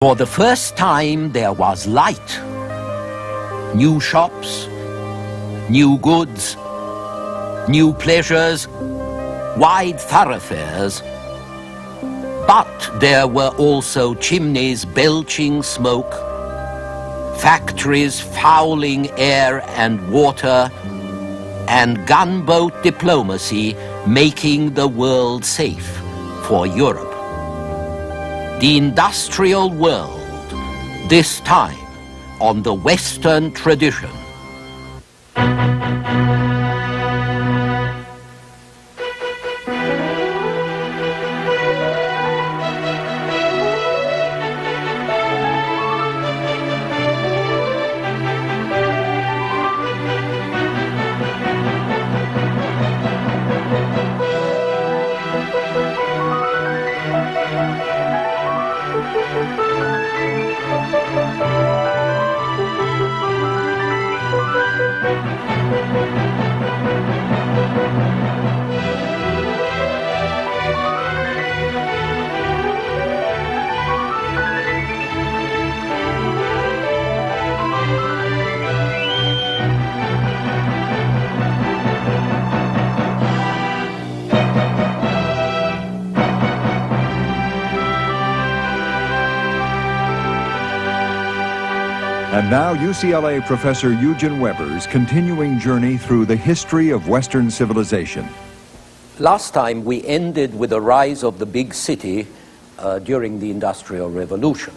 For the first time there was light. New shops, new goods, new pleasures, wide thoroughfares. But there were also chimneys belching smoke, factories fouling air and water, and gunboat diplomacy making the world safe for Europe. The industrial world, this time on the Western tradition. And now UCLA professor Eugen Weber's continuing journey through the history of Western civilization. Last time we ended with the rise of the big city during the Industrial Revolution.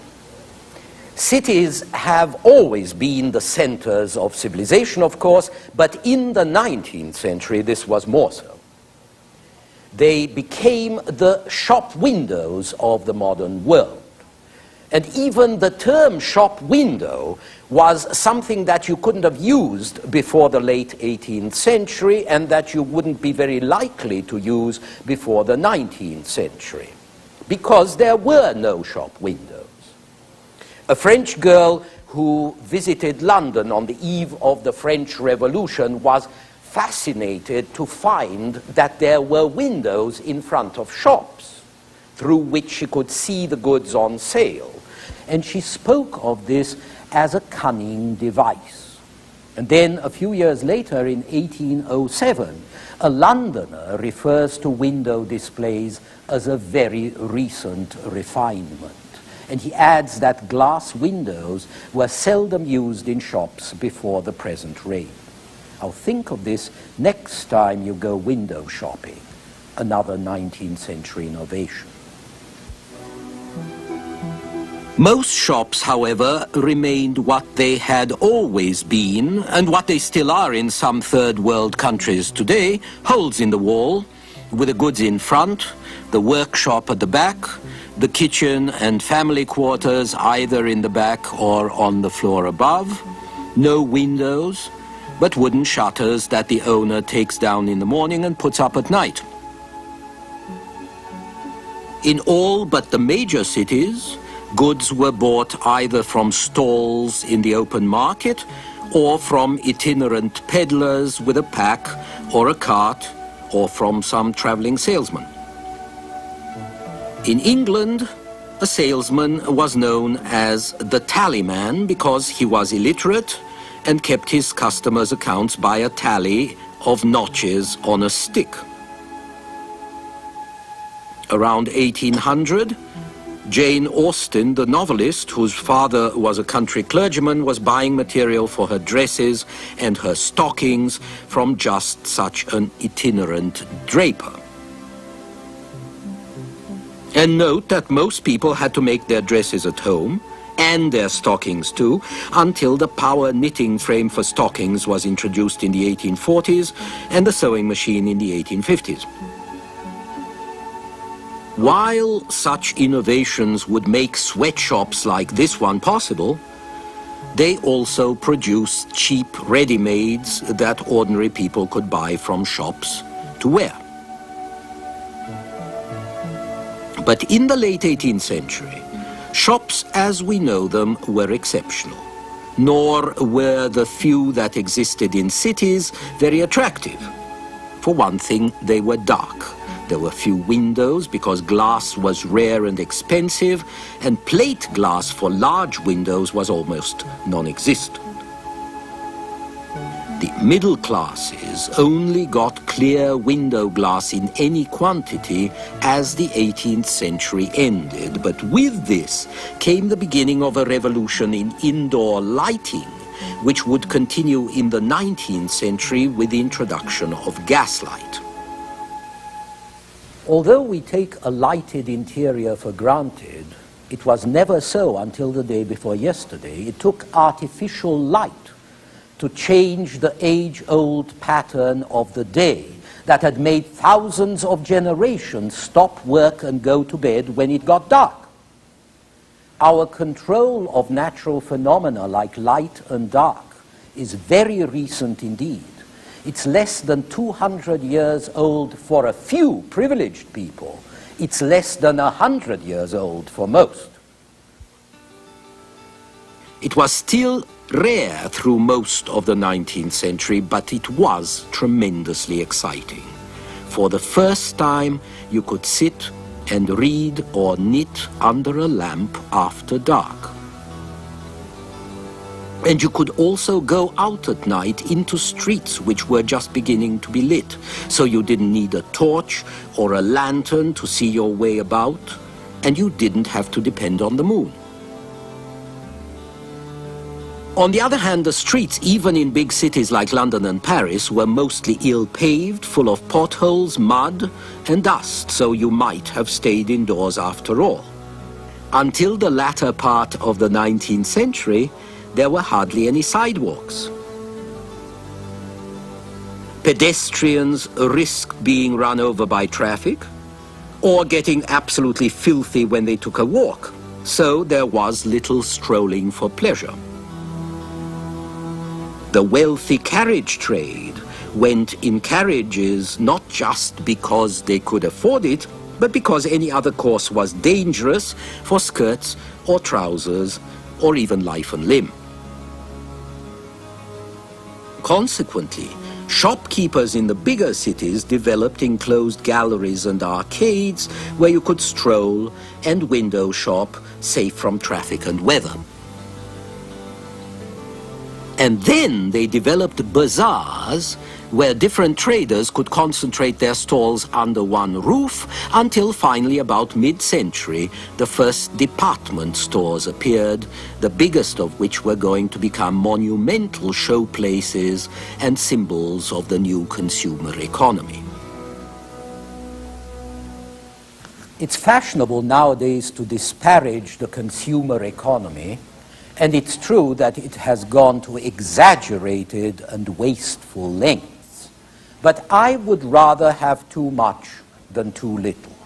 Cities have always been the centers of civilization, of course, but in the 19th century this was more so. They became the shop windows of the modern world. And even the term shop window was something that you couldn't have used before the late 18th century and that you wouldn't be very likely to use before the 19th century, because there were no shop windows. A French girl who visited London on the eve of the French Revolution was fascinated to find that there were windows in front of shops through which she could see the goods on sale. And she spoke of this as a cunning device. And then a few years later, in 1807, a Londoner refers to window displays as a very recent refinement. And he adds that glass windows were seldom used in shops before the present reign. Now think of this next time you go window shopping, another 19th century innovation. Most shops, however, remained what they had always been, and what they still are in some third world countries today: holes in the wall, with the goods in front, the workshop at the back, the kitchen and family quarters either in the back or on the floor above, no windows, but wooden shutters that the owner takes down in the morning and puts up at night. In all but the major cities, goods were bought either from stalls in the open market or from itinerant peddlers with a pack or a cart, or from some traveling salesman. In England, a salesman was known as the tallyman because he was illiterate and kept his customers' accounts by a tally of notches on a stick. Around 1800, Jane Austen, the novelist, whose father was a country clergyman, was buying material for her dresses and her stockings from just such an itinerant draper. And note that most people had to make their dresses at home, and their stockings too, until the power knitting frame for stockings was introduced in the 1840s and the sewing machine in the 1850s. While such innovations would make sweatshops like this one possible, they also produced cheap ready-mades that ordinary people could buy from shops to wear. But in the late 18th century, shops as we know them were exceptional, nor were the few that existed in cities very attractive. For one thing, they were dark. There were few windows because glass was rare and expensive, and plate glass for large windows was almost non-existent. The middle classes only got clear window glass in any quantity as the 18th century ended, but with this came the beginning of a revolution in indoor lighting, which would continue in the 19th century with the introduction of gaslight. Although we take a lighted interior for granted, it was never so until the day before yesterday. It took artificial light to change the age-old pattern of the day that had made thousands of generations stop work and go to bed when it got dark. Our control of natural phenomena like light and dark is very recent indeed. It's less than 200 years old for a few privileged people. It's less than 100 years old for most. It was still rare through most of the 19th century, but it was tremendously exciting. For the first time, you could sit and read or knit under a lamp after dark. And you could also go out at night into streets which were just beginning to be lit, so you didn't need a torch or a lantern to see your way about, and you didn't have to depend on the moon. On the other hand, the streets, even in big cities like London and Paris, were mostly ill-paved, full of potholes, mud and dust, so you might have stayed indoors after all. Until the latter part of the 19th century, there were hardly any sidewalks. Pedestrians risked being run over by traffic or getting absolutely filthy when they took a walk, so there was little strolling for pleasure. The wealthy carriage trade went in carriages not just because they could afford it, but because any other course was dangerous for skirts or trousers or even life and limb. Consequently, shopkeepers in the bigger cities developed enclosed galleries and arcades where you could stroll and window shop, safe from traffic and weather. And then they developed bazaars where different traders could concentrate their stalls under one roof until finally about mid-century the first department stores appeared, the biggest of which were going to become monumental showplaces and symbols of the new consumer economy. It's fashionable nowadays to disparage the consumer economy, and it's true that it has gone to exaggerated and wasteful lengths. But I would rather have too much than too little.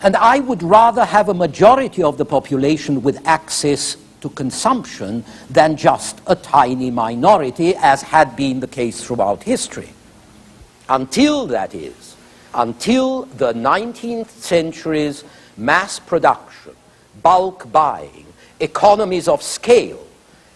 And I would rather have a majority of the population with access to consumption than just a tiny minority, as had been the case throughout history. Until, that is, until the 19th century's mass production, bulk buying, economies of scale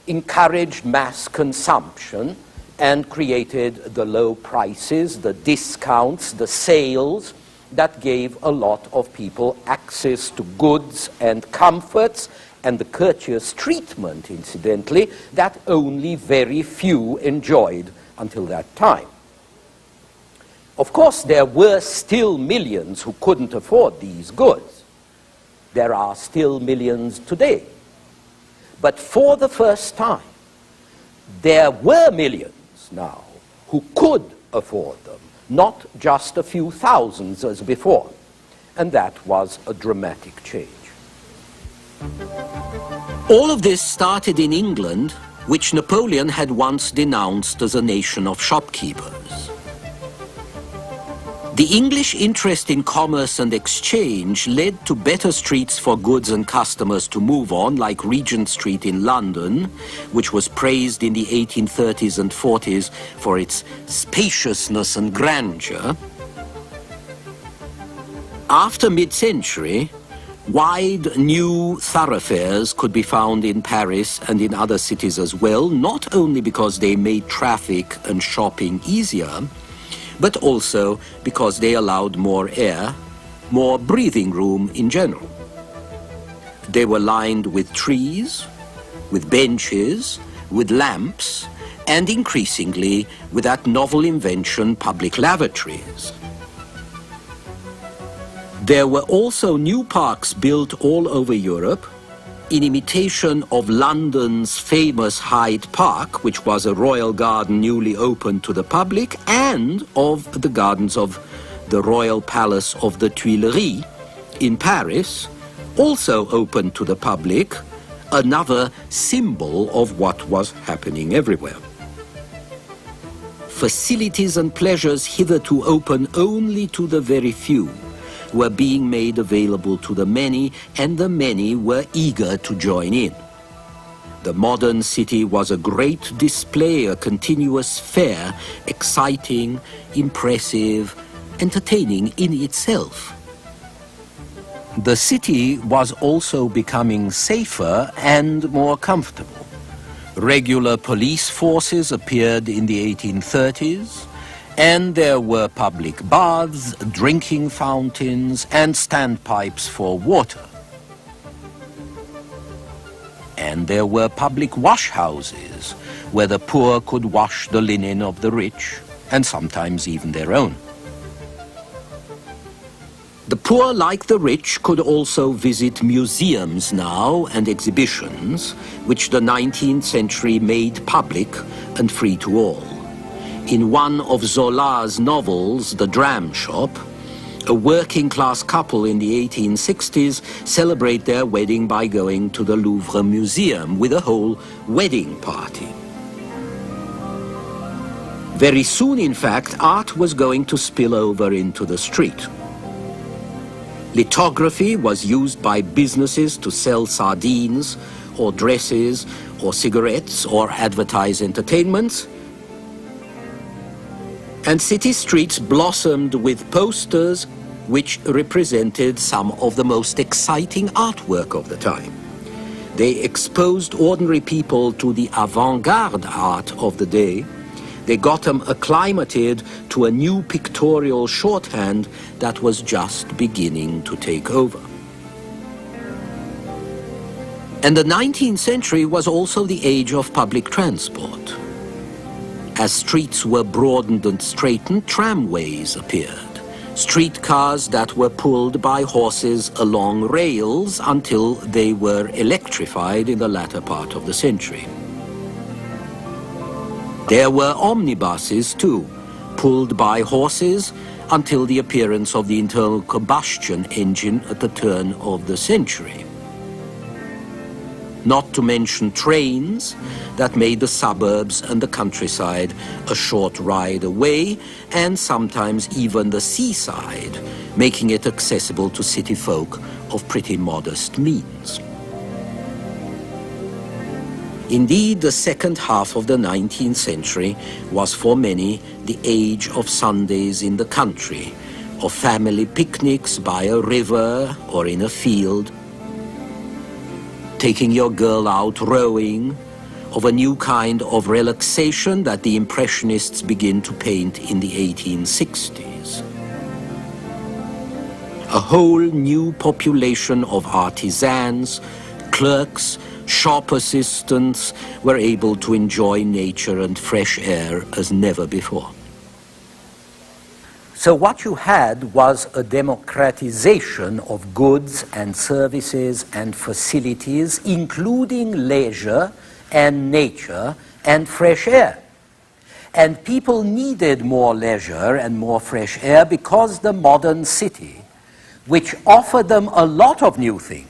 encouraged mass consumption and created the low prices, the discounts, the sales that gave a lot of people access to goods and comforts and the courteous treatment, incidentally, that only very few enjoyed until that time. Of course, there were still millions who couldn't afford these goods. There are still millions today. But for the first time, there were millions now who could afford them, not just a few thousands as before. And that was a dramatic change. All of this started in England, which Napoleon had once denounced as a nation of shopkeepers. The English interest in commerce and exchange led to better streets for goods and customers to move on, like Regent Street in London, which was praised in the 1830s and 40s for its spaciousness and grandeur. After mid-century, wide new thoroughfares could be found in Paris and in other cities as well, not only because they made traffic and shopping easier, but also because they allowed more air, more breathing room in general. They were lined with trees, with benches, with lamps, and increasingly with that novel invention, public lavatories. There were also new parks built all over Europe, in imitation of London's famous Hyde Park, which was a royal garden newly opened to the public, and of the gardens of the Royal Palace of the Tuileries in Paris, also open to the public, another symbol of what was happening everywhere. Facilities and pleasures hitherto open only to the very few were being made available to the many, and the many were eager to join in. The modern city was a great display, a continuous fair, exciting, impressive, entertaining in itself. The city was also becoming safer and more comfortable. Regular police forces appeared in the 1830s, and there were public baths, drinking fountains, and standpipes for water. And there were public wash houses, where the poor could wash the linen of the rich, and sometimes even their own. The poor, like the rich, could also visit museums now and exhibitions, which the 19th century made public and free to all. In one of Zola's novels, The Dram Shop, a working-class couple in the 1860s celebrate their wedding by going to the Louvre Museum with a whole wedding party. Very soon, in fact, art was going to spill over into the street. Lithography was used by businesses to sell sardines, or dresses, or cigarettes, or advertise entertainments. And city streets blossomed with posters which represented some of the most exciting artwork of the time. They exposed ordinary people to the avant-garde art of the day. They got them acclimated to a new pictorial shorthand that was just beginning to take over. And the 19th century was also the age of public transport. As streets were broadened and straightened, tramways appeared, streetcars that were pulled by horses along rails until they were electrified in the latter part of the century. There were omnibuses too, pulled by horses until the appearance of the internal combustion engine at the turn of the century. Not to mention trains that made the suburbs and the countryside a short ride away, and sometimes even the seaside, making it accessible to city folk of pretty modest means. Indeed, the second half of the 19th century was for many the age of Sundays in the country, of family picnics by a river or in a field, taking your girl out rowing, of a new kind of relaxation that the Impressionists begin to paint in the 1860s. A whole new population of artisans, clerks, shop assistants were able to enjoy nature and fresh air as never before. So what you had was a democratization of goods and services and facilities, including leisure and nature and fresh air. And people needed more leisure and more fresh air because the modern city, which offered them a lot of new things,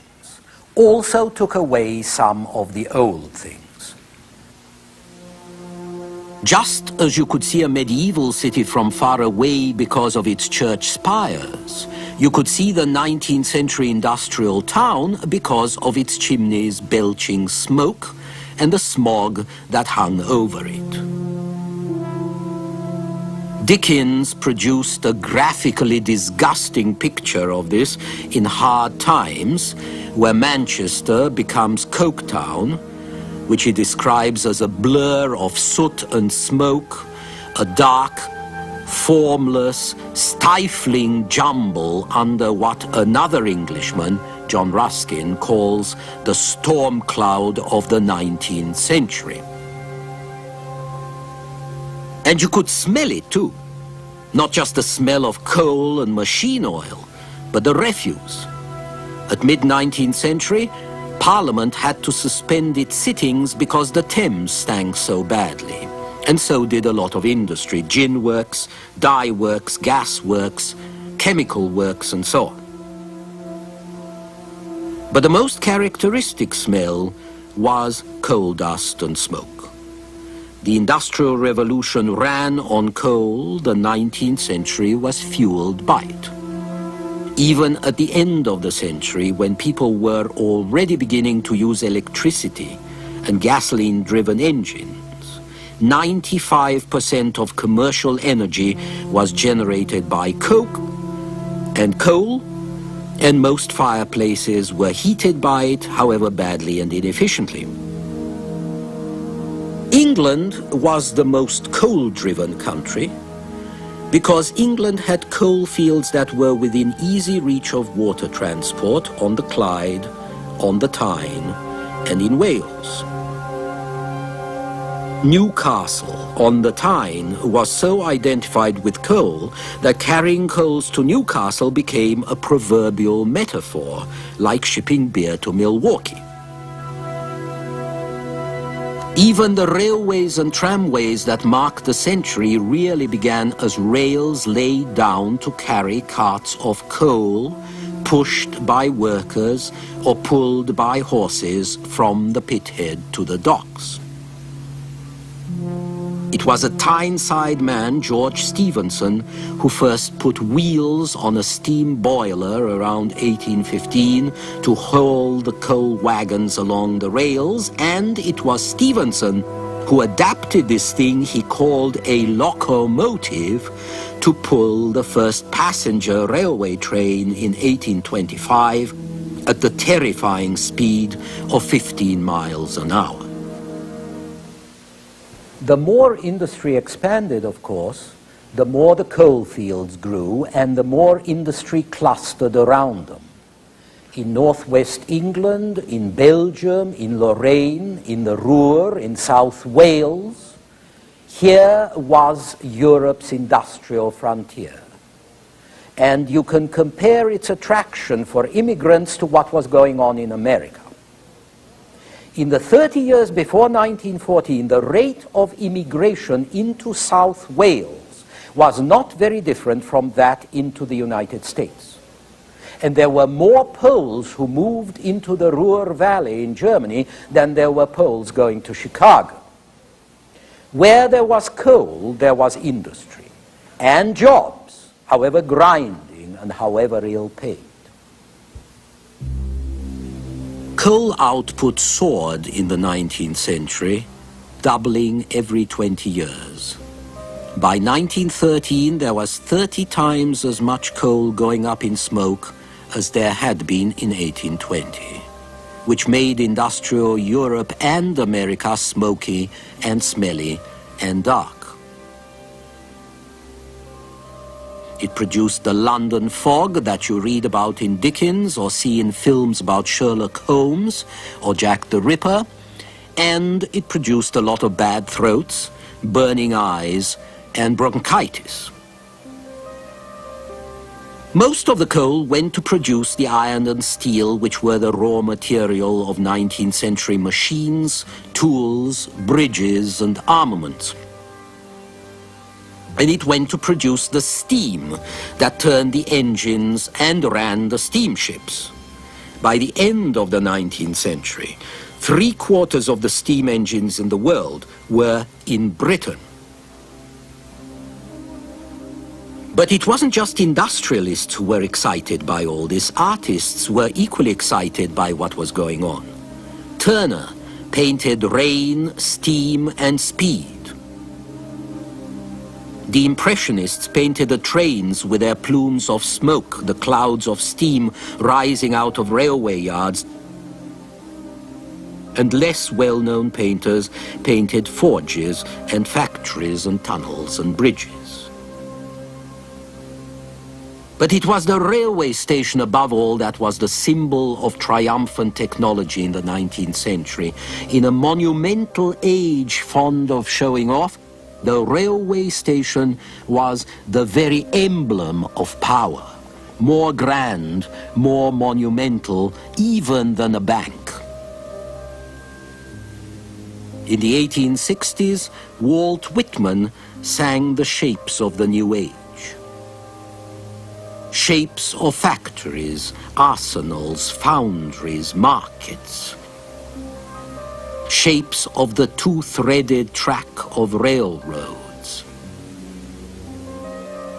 also took away some of the old things. Just as you could see a medieval city from far away because of its church spires, you could see the 19th century industrial town because of its chimneys belching smoke and the smog that hung over it. Dickens produced a graphically disgusting picture of this in Hard Times, where Manchester becomes Coketown, which he describes as a blur of soot and smoke, a dark, formless, stifling jumble under what another Englishman, John Ruskin, calls the storm cloud of the 19th century. And you could smell it too. Not just the smell of coal and machine oil, but the refuse. At mid-19th century, Parliament had to suspend its sittings because the Thames stank so badly. And so did a lot of industry, gin works, dye works, gas works, chemical works, and so on. But the most characteristic smell was coal dust and smoke. The Industrial Revolution ran on coal, the 19th century was fueled by it. Even at the end of the century, when people were already beginning to use electricity and gasoline-driven engines, 95% of commercial energy was generated by coke and coal, and most fireplaces were heated by it, however badly and inefficiently. England was the most coal-driven country because England had coal fields that were within easy reach of water transport on the Clyde, on the Tyne, and in Wales. Newcastle on the Tyne was so identified with coal that carrying coals to Newcastle became a proverbial metaphor, like shipping beer to Milwaukee. Even the railways and tramways that marked the century really began as rails laid down to carry carts of coal, pushed by workers or pulled by horses from the pithead to the docks. It was a Tyneside man, George Stephenson, who first put wheels on a steam boiler around 1815 to haul the coal wagons along the rails, and it was Stephenson who adapted this thing he called a locomotive to pull the first passenger railway train in 1825 at the terrifying speed of 15 miles an hour. The more industry expanded, of course, the more the coal fields grew and the more industry clustered around them. In northwest England, in Belgium, in Lorraine, in the Ruhr, in South Wales, here was Europe's industrial frontier. And you can compare its attraction for immigrants to what was going on in America. In the 30 years before 1914, the rate of immigration into South Wales was not very different from that into the United States. And there were more Poles who moved into the Ruhr Valley in Germany than there were Poles going to Chicago. Where there was coal, there was industry and jobs, however grinding and however ill-paid. Coal output soared in the 19th century, doubling every 20 years. By 1913, there was 30 times as much coal going up in smoke as there had been in 1820, which made industrial Europe and America smoky and smelly and dark. It produced the London fog that you read about in Dickens or see in films about Sherlock Holmes or Jack the Ripper, and it produced a lot of bad throats, burning eyes, and bronchitis. Most of the coal went to produce the iron and steel, which were the raw material of 19th century machines, tools, bridges, and armaments. And it went to produce the steam that turned the engines and ran the steamships. By the end of the 19th century, 3/4 of the steam engines in the world were in Britain. But it wasn't just industrialists who were excited by all this. Artists were equally excited by what was going on. Turner painted rain, steam, and speed. The Impressionists painted the trains with their plumes of smoke, the clouds of steam rising out of railway yards. And less well-known painters painted forges and factories and tunnels and bridges. But it was the railway station above all that was the symbol of triumphant technology in the 19th century. In a monumental age fond of showing off, the railway station was the very emblem of power, more grand, more monumental, even than a bank. In the 1860s, Walt Whitman sang the shapes of the new age. Shapes of factories, arsenals, foundries, markets. Shapes of the two-threaded track of railroads.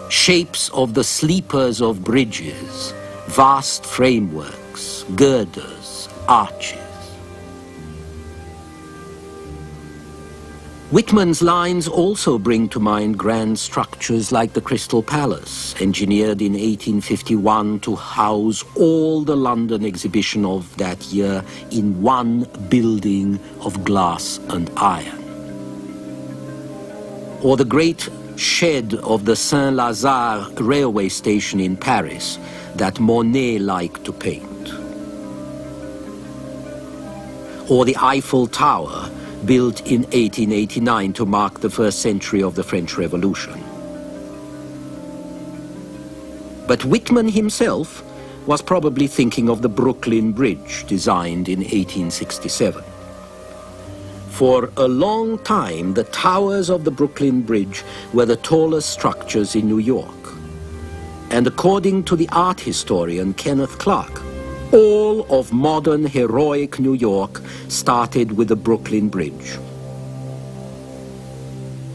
Shapes of the sleepers of bridges, vast frameworks, girders, arches. Whitman's lines also bring to mind grand structures like the Crystal Palace, engineered in 1851 to house all the London exhibition of that year in one building of glass and iron. Or the great shed of the Saint-Lazare railway station in Paris that Monet liked to paint. Or the Eiffel Tower, built in 1889 to mark the first century of the French Revolution. But Whitman himself was probably thinking of the Brooklyn Bridge, designed in 1867. For a long time, the towers of the Brooklyn Bridge were the tallest structures in New York. And according to the art historian Kenneth Clark, all of modern heroic New York started with the Brooklyn Bridge.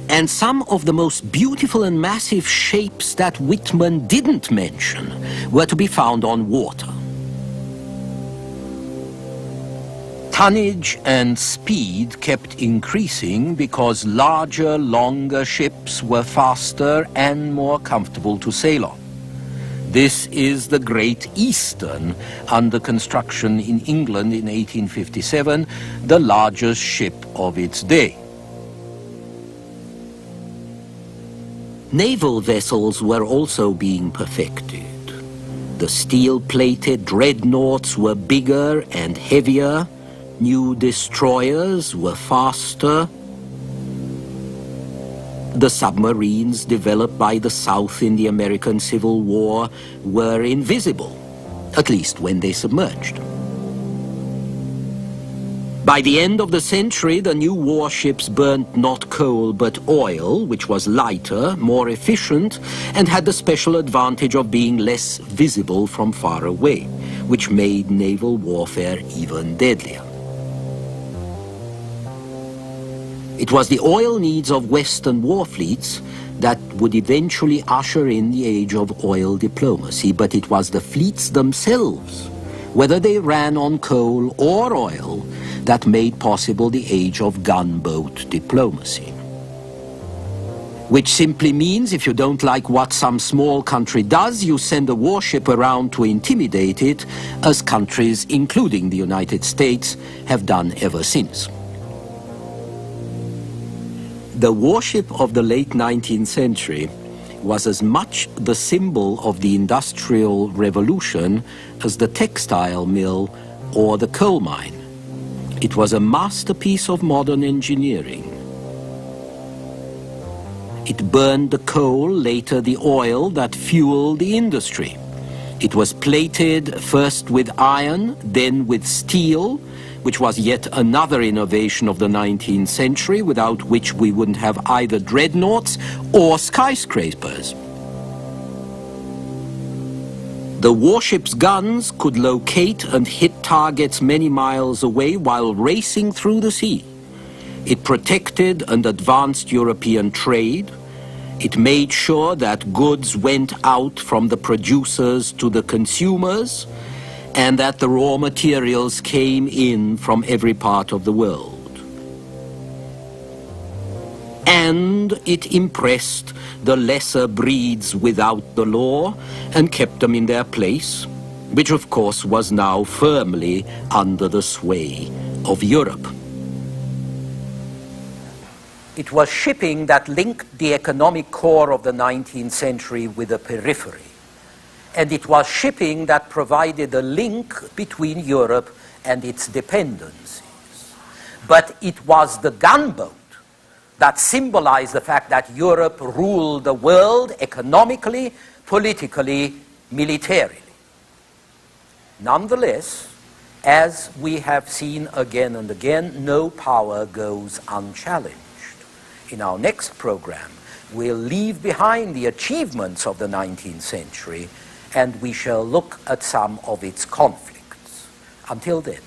And some of the most beautiful and massive shapes that Whitman didn't mention were to be found on water. Tonnage and speed kept increasing because larger, longer ships were faster and more comfortable to sail on. This is the Great Eastern, under construction in England in 1857, the largest ship of its day. Naval vessels were also being perfected. The steel-plated dreadnoughts were bigger and heavier, new destroyers were faster. The submarines developed by the South in the American Civil War were invisible, at least when they submerged. By the end of the century, the new warships burnt not coal but oil, which was lighter, more efficient, and had the special advantage of being less visible from far away, which made naval warfare even deadlier. It was the oil needs of Western war fleets that would eventually usher in the age of oil diplomacy, but it was the fleets themselves, whether they ran on coal or oil, that made possible the age of gunboat diplomacy. Which simply means if you don't like what some small country does, you send a warship around to intimidate it, as countries, including the United States, have done ever since. The warship of the late 19th century was as much the symbol of the Industrial Revolution as the textile mill or the coal mine. It was a masterpiece of modern engineering. It burned the coal, later the oil that fueled the industry. It was plated first with iron, then with steel, which was yet another innovation of the 19th century, without which we wouldn't have either dreadnoughts or skyscrapers. The warship's guns could locate and hit targets many miles away while racing through the sea. It protected and advanced European trade. It made sure that goods went out from the producers to the consumers, and that the raw materials came in from every part of the world. And it impressed the lesser breeds without the law and kept them in their place, which of course was now firmly under the sway of Europe. It was shipping that linked the economic core of the 19th century with the periphery. And it was shipping that provided a link between Europe and its dependencies. But it was the gunboat that symbolized the fact that Europe ruled the world economically, politically, militarily. Nonetheless, as we have seen again and again, no power goes unchallenged. In our next program, we'll leave behind the achievements of the 19th century, and we shall look at some of its conflicts. Until then.